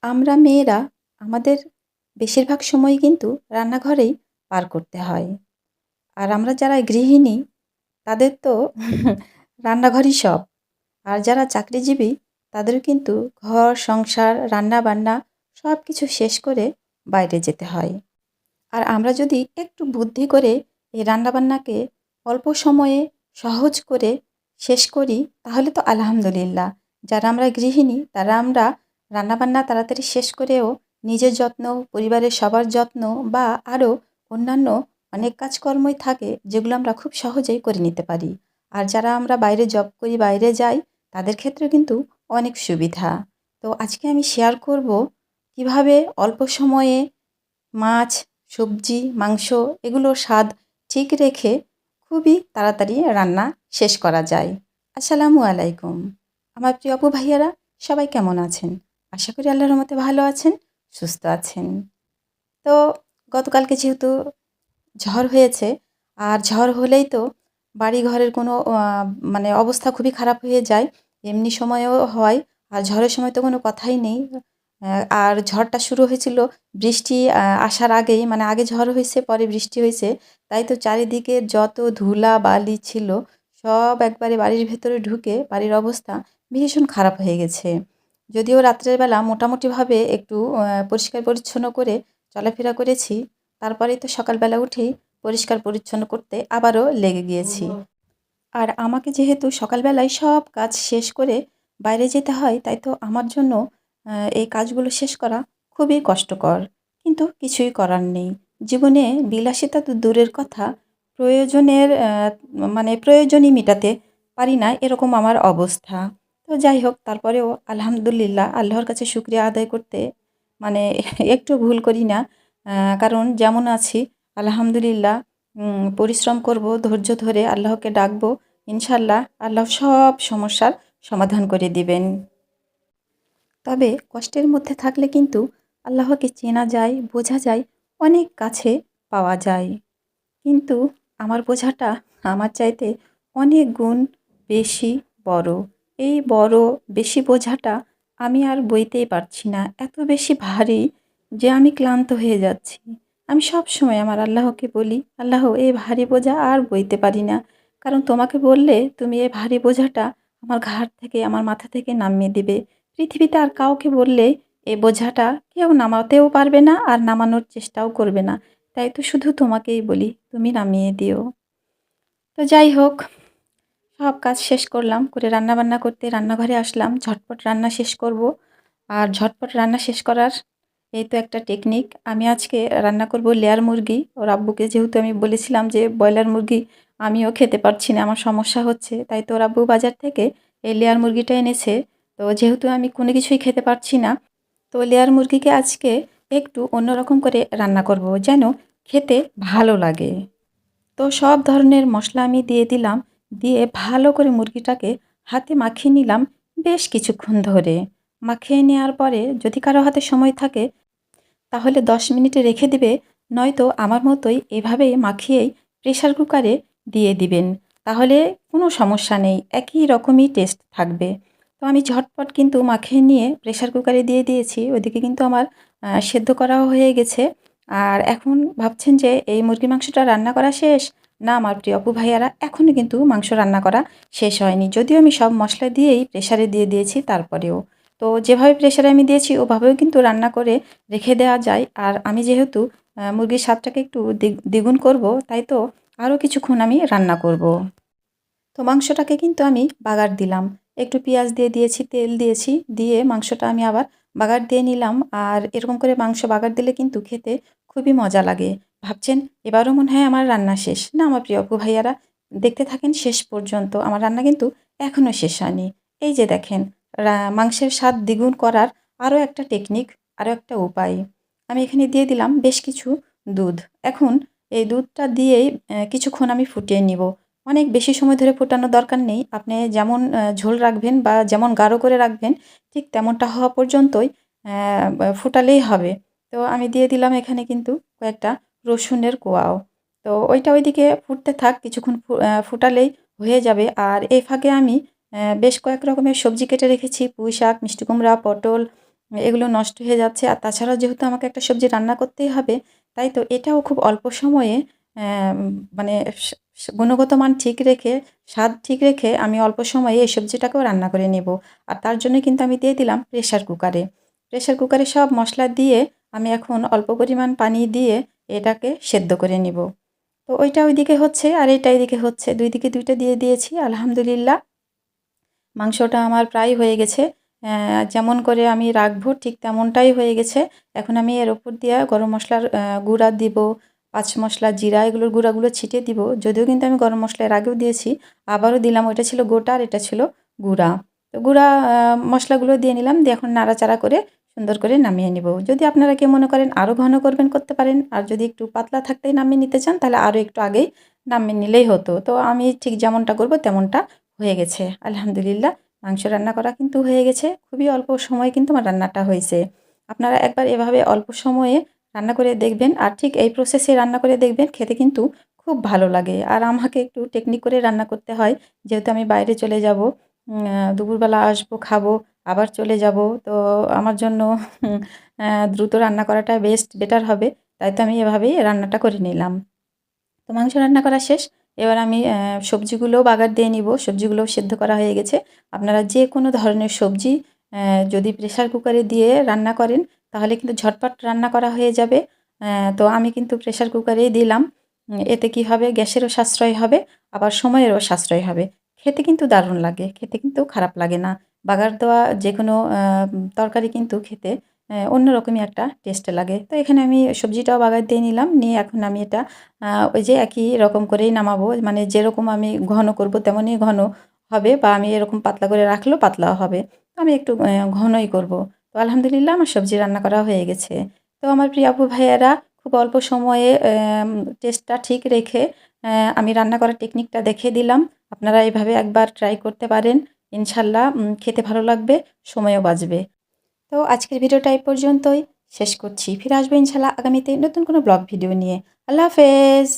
আমরা মেয়েরা আমাদের বেশিরভাগ সময় কিন্তু রান্নাঘরেই পার করতে হয়। আর আমরা যারা গৃহিণী তাদের তো রান্নাঘরই সব। আর যারা চাকরিজীবী তাদেরও কিন্তু ঘর, সংসার, রান্না-বান্না সবকিছু শেষ করে বাইরে যেতে হয়। আর আমরা যদি একটু বুদ্ধি করে এই রান্নাবান্নাকে অল্প সময়ে সহজ করে শেষ করি তাহলে তো আলহামদুলিল্লাহ। যারা আমরা গৃহিণী তারা আমরা রান্নাবান্না তাড়াতাড়ি শেষ করেও নিজের যত্ন, পরিবারের সবার যত্ন বা আরও অন্যান্য অনেক কাজকর্মই থাকে যেগুলো আমরা খুব সহজেই করে নিতে পারি। আর যারা আমরা বাইরে জব করি, বাইরে যাই তাদের ক্ষেত্রে কিন্তু অনেক সুবিধা। তো আজকে আমি শেয়ার করব কিভাবে অল্প সময়ে মাছ, সবজি, মাংস এগুলোর স্বাদ ঠিক রেখে খুবই তাড়াতাড়ি রান্না শেষ করা যায়। আসসালামু আলাইকুম। আমার প্রিয় আপু ভাইয়ারা সবাই কেমন আছেন? আশা করি আল্লাহর রহমতে ভালো আছেন, সুস্থ আছেন। তো গতকালকে যেহেতু ঝড় হয়েছে, আর ঝড় হলেই তো বাড়িঘরের কোনো মানে অবস্থা খুবই খারাপ হয়ে যায়। এমনি সময়েও হয়, আর ঝড়ের সময় তো কোনো কথাই নেই। আর ঝড়টা শুরু হয়েছিল বৃষ্টি আসার আগেই, মানে আগে ঝড় হইছে পরে বৃষ্টি হইছে। তাই তো চারিদিকে যত ধুলা বালি ছিল সব একবারে বাড়ির ভেতরে ঢুকে বাড়ির অবস্থা ভীষণ খারাপ হয়ে গেছে। যদিও রাত্রের বেলা মোটামুটিভাবে একটু পরিষ্কার পরিচ্ছন্ন করে চলাফেরা করেছি। তারপরেই তো সকালবেলা উঠেই পরিষ্কার পরিচ্ছন্ন করতে আবারও লেগে গিয়েছি। আর আমাকে যেহেতু সকালবেলায় সব কাজ শেষ করে বাইরে যেতে হয়, তাই তো আমার জন্য এই কাজগুলো শেষ করা খুবই কষ্টকর। কিন্তু কিছুই করার নেই। জীবনে বিলাসিতা তো দূরের কথা, প্রয়োজনের মানে প্রয়োজনই মেটাতে পারি না এরকম আমার অবস্থা। তো যাই হোক তারপরেও আলহামদুলিল্লাহ আল্লাহর কাছে শুকরিয়া আদায় করতে মানে একটু ভুল করি না। কারণ যেমন আছি আলহামদুলিল্লাহ পরিশ্রম করব, ধৈর্য ধরে আল্লাহকে ডাকবো। ইনশাআল্লাহ আল্লাহ সব সমস্যার সমাধান করে দিবেন। তবে কষ্টের মধ্যে থাকলে কিন্তু আল্লাহকে চেনা যায়, বোঝা যায়, অনেক কাছে পাওয়া যায়। কিন্তু আমার বোঝাটা আমার চাইতে অনেক গুণ বেশি বড়। এই বড় বেশি বোঝাটা আমি আর বইতেই পারছি না। এত বেশি ভারী যে আমি ক্লান্ত হয়ে যাচ্ছি। আমি সবসময় আমার আল্লাহকে বলি, "আল্লাহ এই ভারী বোঝা আর বইতে পারি না। কারণ তোমাকে বললে তুমি এই ভারী বোঝাটা আমার ঘাড় থেকে, আমার মাথা থেকে নামিয়ে দিবে। পৃথিবীতে আর কাউকে বললে এই বোঝাটা কেউ নামাতেও পারবে না আর নামানোর চেষ্টাও করবে না। তাই তো শুধু তোমাকেই বলি, তুমি নামিয়ে দিও।" তো যাই হোক, সব কাজ শেষ করলাম, করে রান্নাবান্না করতে রান্নাঘরে আসলাম। ঝটপট রান্না শেষ করব। আর ঝটপট রান্না শেষ করার এই তো একটা টেকনিক। আমি আজকে রান্না করব লেয়ার মুরগি। ওর আব্বুকে যেহেতু আমি বলেছিলাম যে ব্রয়লার মুরগি আমিও খেতে পারছি না, আমার সমস্যা হচ্ছে। তাই তো ওর আব্বু বাজার থেকে এই লেয়ার মুরগিটা এনেছে। তো যেহেতু আমি কোনো কিছুই খেতে পারছি না, তো লেয়ার মুরগিকে আজকে একটু অন্যরকম করে রান্না করব যেন খেতে ভালো লাগে। তো সব ধরনের মশলা আমি দিয়ে দিলাম, দিয়ে ভালো করে মুরগিটাকে হাতে মাখিয়ে নিলাম বেশ কিছুক্ষণ ধরে। মাখিয়ে নেওয়ার পরে যদি কারো হাতে সময় থাকে তাহলে ১০ মিনিটে রেখে দিবে, নয়তো আমার মতোই এভাবেই মাখিয়েই প্রেশার কুকারে দিয়ে দিবেন। তাহলে কোনো সমস্যা নেই, একই রকমই টেস্ট থাকবে। তো আমি ঝটপট কিন্তু মাখিয়ে নিয়ে প্রেশার কুকারে দিয়ে দিয়েছি। ওদিকে কিন্তু আমার সেদ্ধ করাও হয়ে গেছে। আর এখন ভাবছেন যে এই মুরগির মাংসটা রান্না করা শেষ? না আমার প্রিয় অপু ভাইয়ারা, এখনও কিন্তু মাংস রান্না করা শেষ হয়নি। যদিও আমি সব মশলা দিয়েই প্রেশারে দিয়ে দিয়েছি তারপরেও। তো যেভাবে প্রেশারে আমি দিয়েছি ওভাবেও কিন্তু রান্না করে রেখে দেওয়া যায়। আর আমি যেহেতু মুরগির স্বাদটাকে একটু দ্বিগুণ করব, তাই তো আরও কিছুক্ষণ আমি রান্না করব। তো মাংসটাকে কিন্তু আমি বাগার দিলাম। একটু পেঁয়াজ দিয়ে দিয়েছি, তেল দিয়েছি, দিয়ে মাংসটা আমি আবার বাগার দিয়ে নিলাম। আর এরকম করে মাংস বাগার দিলে কিন্তু খেতে খুবই মজা লাগে। ভাবছেন এবারও মনে হয় আমার রান্না শেষ? না আমার প্রিয় অপু ভাইয়ারা, দেখতে থাকেন শেষ পর্যন্ত। আমার রান্না কিন্তু এখনও শেষ হয়নি। এই যে দেখেন, মাংসের স্বাদ দ্বিগুণ করার আরও একটা টেকনিক, আরও একটা উপায়। আমি এখানে দিয়ে দিলাম বেশ কিছু দুধ। এখন এই দুধটা দিয়েই কিছুক্ষণ আমি ফুটিয়ে নিব। অনেক বেশি সময় ধরে ফোটানোর দরকার নেই। আপনি যেমন ঝোল রাখবেন বা যেমন গাঢ় করে রাখবেন ঠিক তেমনটা হওয়া পর্যন্তই ফোটালেই হবে। তো আমি দিয়ে দিলাম এখানে কিন্তু কয়েকটা রসুনের কোয়াও। তো ওইটা ওইদিকে ফুটতে থাক, কিছুক্ষণ ফুটালেই হয়ে যাবে। আর এই ফাঁকে আমি বেশ কয়েক রকমের সবজি কেটে রেখেছি। পুঁই শাক, মিষ্টি কুমড়া, পটল, এগুলো নষ্ট হয়ে যাচ্ছে। আর তাছাড়াও যেহেতু আমাকে একটা সবজি রান্না করতেই হবে, তাই তো এটাও খুব অল্প সময়ে অ্যাম মানে গুণগত মান ঠিক রেখে, স্বাদ ঠিক রেখে আমি অল্প সময়ে এই সবজিটাকেও রান্না করে নেব। আর তার জন্য কিন্তু আমি দিয়ে দিলাম প্রেশার কুকারে। প্রেশার কুকারে সব মসলা দিয়ে আমি এখন অল্প পরিমাণ পানি দিয়ে এটাকে সেদ্ধ করে নিব। তো ওইটা ওইদিকে হচ্ছে আর এটা এদিকে হচ্ছে। ২ দিকে ২ টা দিয়ে দিয়েছি। আলহামদুলিল্লাহ মাংসটা আমার প্রায় হয়ে গেছে। যেমন করে আমি রাখবো ঠিক তেমনটাই হয়ে গেছে। এখন আমি এর উপর দিয়ে গরম মসলার গুঁড়া দিব, পাঁচ মসলা, জিরা এগুলোর গুঁড়াগুলো ছিটিয়ে দিব। যদিও কিন্তু আমি গরম মসলা এর আগেও দিয়েছি, আবারও দিলাম। ওইটা ছিল গোটা আর এটা ছিল গুঁড়া। তো গুঁড়া মসলাগুলো দিয়ে নিলাম, দিয়ে এখন নাড়াচাড়া করে সুন্দর করে নামিয়ে নিব। যদি আপনারা কেউ মনে করেন আরও ঘন করবেন করতে পারেন, আর যদি একটু পাতলা থাকতেই নামিয়ে নিতে চান তাহলে আরও একটু আগেই নামিয়ে নিলেই হতো। তো আমি ঠিক যেমনটা করব তেমনটা হয়ে গেছে। আলহামদুলিল্লাহ মাংস রান্না করা কিন্তু হয়ে গেছে। খুবই অল্প সময়ে কিন্তু আমার রান্নাটা হয়েছে। আপনারা একবার এভাবে অল্প সময়ে রান্না করে দেখবেন আর ঠিক এই প্রসেসে রান্না করে দেখবেন, খেতে কিন্তু খুব ভালো লাগে। আর আমাকে একটু টেকনিক করে রান্না করতে হয়। যেহেতু আমি বাইরে চলে যাব, দুপুরবেলা আসবো, খাবো, আবার চলে যাব। তো আমার জন্য দ্রুত রান্না করাটা বেটার হবে। তাই তো আমি এভাবেই রান্নাটা করে নিলাম। তো মাংস রান্না করা শেষ। এবার আমি সবজিগুলোও বাগার দিয়ে নিব। সবজিগুলোও সেদ্ধ করা হয়ে গেছে। আপনারা যে কোনো ধরনের সবজি যদি প্রেশার কুকারে দিয়ে রান্না করেন তাহলে কিন্তু ঝটপট রান্না করা হয়ে যাবে। তো আমি কিন্তু প্রেশার কুকারেই দিলাম। এতে কি হবে, গ্যাসেরও সাশ্রয় হবে, আবার সময়েরও সাশ্রয় হবে। খেতে কিন্তু দারুণ লাগে। খেতে কিন্তু খারাপ লাগে না। বাগার দেওয়া যেকোনো তরকারি কিন্তু খেতে অন্যরকমই একটা টেস্ট লাগে। তো এখানে আমি সবজিটাও বাগার দিয়ে নিলাম। নিয়ে এখন আমি এটা ওই যে একই রকম করেই নামাবো। মানে যেরকম আমি ঘন করব তেমনই ঘন হবে, বা আমি এরকম পাতলা করে রাখলেও পাতলাও হবে। তো আমি একটু ঘনই করব। তো আলহামদুলিল্লাহ আমার সবজি রান্না করা হয়ে গেছে। তো আমার প্রিয় আপু ভাইয়ারা, খুব অল্প সময়ে টেস্টটা ঠিক রেখে আমি রান্না করার টেকনিকটা দেখিয়ে দিলাম। আপনারা এভাবে একবার ট্রাই করতে পারেন। ইনশাল্লাহ খেতে ভালো লাগবে, সময়ও বাঁচবে। তো আজকের ভিডিওটা এই পর্যন্তই শেষ করছি। ফিরে আসবো ইনশাল্লাহ আগামীতে নতুন কোনো ব্লগ ভিডিও নিয়ে। আল্লাহ হাফেজ।